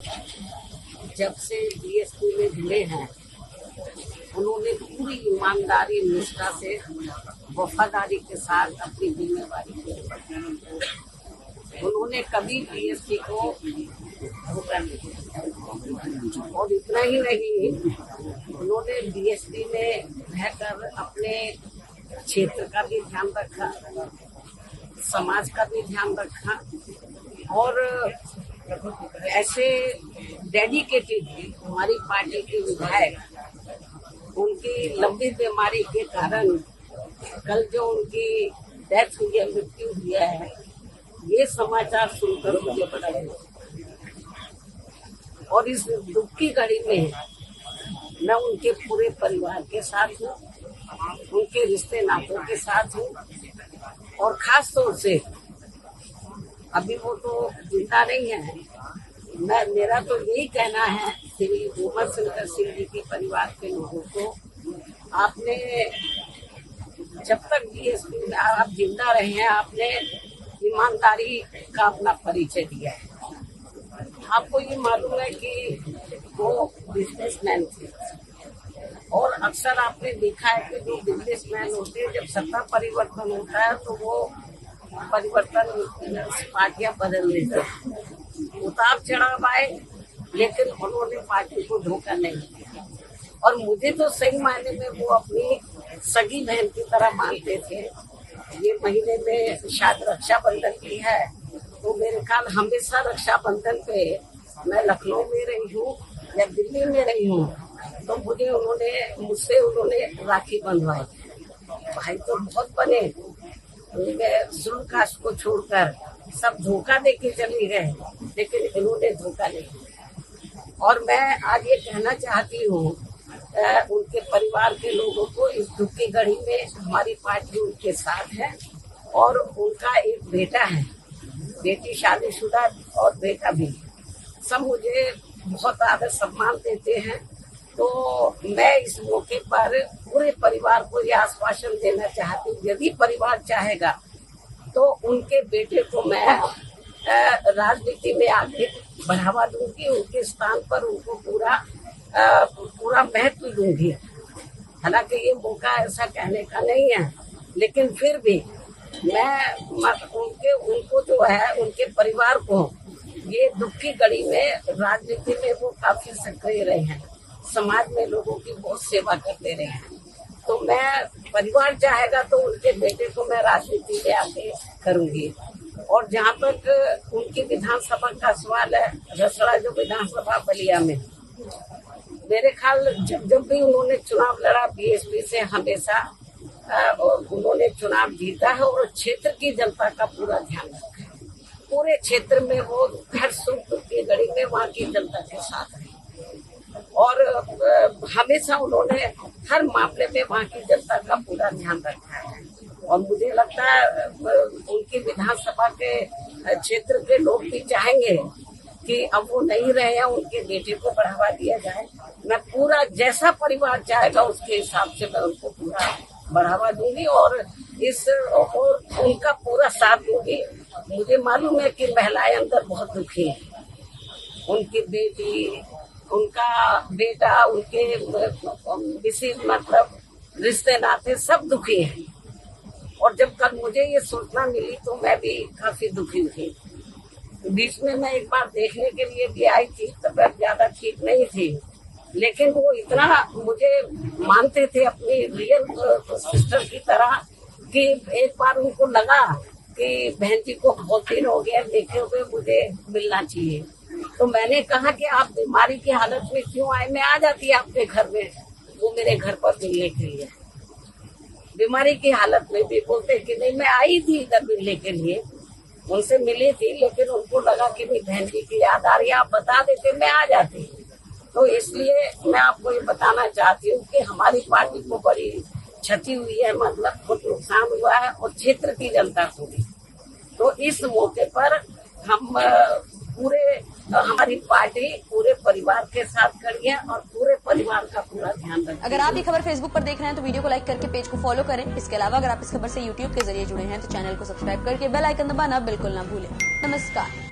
जब से बीएसपी में जुड़े हैं, उन्होंने पूरी ईमानदारी निष्ठा से वफादारी के साथ अपनी जिम्मेवारी की। उन्होंने कभी बीएसपी को धोखा नहीं दिया और इतना ही नहीं, उन्होंने बीएसपी में रहकर अपने क्षेत्र का भी ध्यान रखा, समाज का भी ध्यान रखा और ऐसे डेडिकेटेड हमारी पार्टी के विधायक उनकी लंबी बीमारी के कारण कल जो उनकी डेथ हुई है, मृत्यु हुई है, ये समाचार सुनकर मुझे बड़ा और इस दुख की घड़ी में मैं उनके पूरे परिवार के साथ हूँ, उनके रिश्ते नातों के साथ हूँ और खास तौर से अभी वो तो जिंदा नहीं है। मेरा तो यही कहना है श्री उमर शंकर सिंह जी के परिवार के लोगों को, आपने जब तक बीएसपी में आप जिंदा रहे हैं, आपने ईमानदारी का अपना परिचय दिया है। आपको ये मालूम है कि वो बिजनेसमैन थे और अक्सर आपने देखा है कि जो बिजनेसमैन होते हैं, जब सत्ता परिवर्तन होता है तो वो परिवर्तन पार्टियां बदल देते हैं, उतार चढ़ाव आए, लेकिन उन्होंने पार्टी को धोखा नहीं दिया और मुझे तो सही मायने में वो अपनी सगी बहन की तरह मानते थे। ये महीने में शायद रक्षाबंधन की है, तो मेरे ख्याल हमेशा रक्षाबंधन पे मैं लखनऊ में रही हूँ या दिल्ली में रही हूँ, तो मुझसे उन्होंने राखी बंधवाई। भाई तो बहुत बने, जुल्म कास्ट को छोड़कर सब धोखा देके चले गए, लेकिन इन्होंने धोखा नहीं दिया। और मैं आज ये कहना चाहती हूँ उनके परिवार के लोगों को, इस दुख की घड़ी में हमारी पार्टी उनके साथ है और उनका एक बेटा है, बेटी शादीशुदा और बेटा भी, सब मुझे बहुत आदर सम्मान देते हैं। तो मैं इस मौके पर पूरे परिवार को यह आश्वासन देना चाहती हूँ, यदि परिवार चाहेगा तो उनके बेटे को मैं राजनीति में आगे बढ़ावा दूंगी, उनके स्थान पर उनको पूरा महत्व दूंगी। हालांकि ये मौका ऐसा कहने का नहीं है, लेकिन फिर भी मैं उनको जो है, उनके परिवार को ये दुख की घड़ी में राजनीति में वो काफी सक्रिय रहे हैं, समाज में लोगों की बहुत सेवा करते रहे हैं। तो मैं परिवार चाहेगा तो उनके बेटे को मैं राजनीति में आगे करूंगी। और जहाँ तक उनकी विधानसभा का सवाल है, रसड़ा जो विधानसभा बलिया में, मेरे ख्याल जब भी उन्होंने चुनाव लड़ा बीएसपी से, हमेशा उन्होंने चुनाव जीता है और क्षेत्र की जनता का पूरा ध्यान रखा है। पूरे क्षेत्र में वो हर सुख की घड़ी में वहाँ की जनता के साथ रहे और हमेशा उन्होंने हर मामले में वहाँ की जनता का पूरा ध्यान रखा है। और मुझे लगता है उनकी विधानसभा के क्षेत्र के लोग भी चाहेंगे कि अब वो नहीं रहे हैं, उनके बेटे को बढ़ावा दिया जाए। मैं पूरा जैसा परिवार चाहेगा उसके हिसाब से मैं उनको पूरा बढ़ावा दूंगी और उनका पूरा साथ दूंगी। मुझे मालूम है कि महिलाएं अंदर बहुत दुखी हैं, उनकी बेटी, उनका बेटा, उनके मतलब रिश्ते नाते सब दुखी हैं। और जब कल मुझे ये सूचना मिली तो मैं भी काफी दुखी थी। बीच में मैं एक बार देखने के लिए भी आई थी, तबीयत ज्यादा ठीक नहीं थी, लेकिन वो इतना मुझे मानते थे अपनी रियल सिस्टर की तरह कि एक बार उनको लगा कि बहन जी को बहुत दिन हो गया देखे हुए, मुझे मिलना चाहिए। तो मैंने कहा कि आप बीमारी की हालत में क्यों आए, मैं आ जाती आपके घर में। वो मेरे घर पर मिलने के लिए, बीमारी की हालत में भी बोलते कि नहीं, मैं आई थी इधर मिलने के लिए, उनसे मिली थी, लेकिन उनको लगा कि नहीं बहन जी की याद आ रही है, आप बता देते मैं आ जाती। तो इसलिए मैं आपको ये बताना चाहती हूँ कि हमारी पार्टी को बड़ी क्षति हुई है, मतलब बहुत नुकसान हुआ है और क्षेत्र की जनता को भी। तो इस मौके पर हम हमारी पार्टी पूरे परिवार के साथ खड़ी है और पूरे परिवार का पूरा ध्यान रखें। अगर आप ये खबर फेसबुक पर देख रहे हैं तो वीडियो को लाइक करके पेज को फॉलो करें। इसके अलावा अगर आप इस खबर से यूट्यूब के जरिए जुड़े हैं तो चैनल को सब्सक्राइब करके बेल आइकन दबाना बिल्कुल ना भूलें। नमस्कार।